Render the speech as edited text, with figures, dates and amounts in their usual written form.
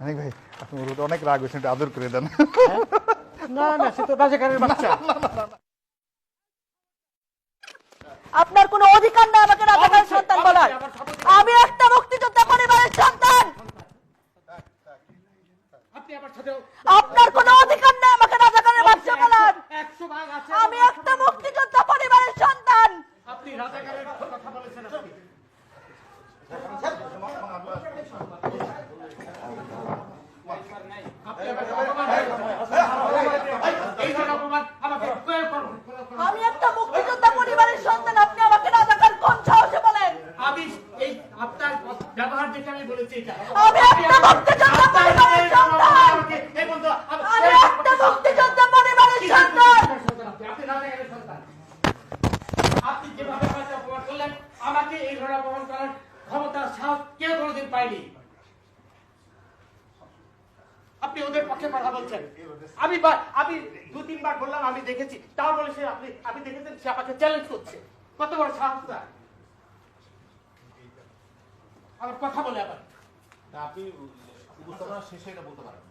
মানিক ভাই আপনি ওর উপর অনেক রাগ হয়েছেন, একটু আদর করে দেন। না না, সে তো রাজাকারের বাচ্চা। আপনার কোনো অধিকার নেই আমাকে রাজাকারের সন্তান বলার। আমি একটা মুক্তিযোদ্ধা পরিবারের সন্তান। আপনি আমার সাথে আপনার কোনো অধিকার নেই আমাকে রাজাকারের বাচ্চা বলার। 100 ভাগ আছে। আমি একটা মুক্তিযোদ্ধা পরিবারের সন্তান। আপনি রাজাকারের কথা বলেছেন। আপনি এই ধরনের অপমান আমাকে প্রয়োগ করুন। আমি একটা মুক্তিযোদ্ধা পরিবারের সন্তান, আপনি আমাকে রাজাকার কোন সাহসে বলেন? আমি এই আপনার ব্যবহার দেখে আমি বলেছি এটা। আমি একটা মুক্তিযোদ্ধা পরিবারের সন্তান। এই বন্ধু আমি একটা মুক্তিযোদ্ধা পরিবারের সন্তান। আপনি রাজাকারের সন্তান। আপনি যেভাবে আমাকে অপমান করলেন, আমাকে এই ধরনের অপমান করার ক্ষমতা সাহস কেউ কোনোদিন পায়নি। আপনি ওদের পক্ষে কথা বলছেন। আমি 2-3 বার বললাম আমি দেখেছি, তাও বলে সে আপনি দেখেছেন, সে আমাকে চ্যালেঞ্জ করছে। কত বড় সাহস তার! আমার কথা বলে আবার আপনি উপস্থাপনা শেষে এটা বলতে পারেন।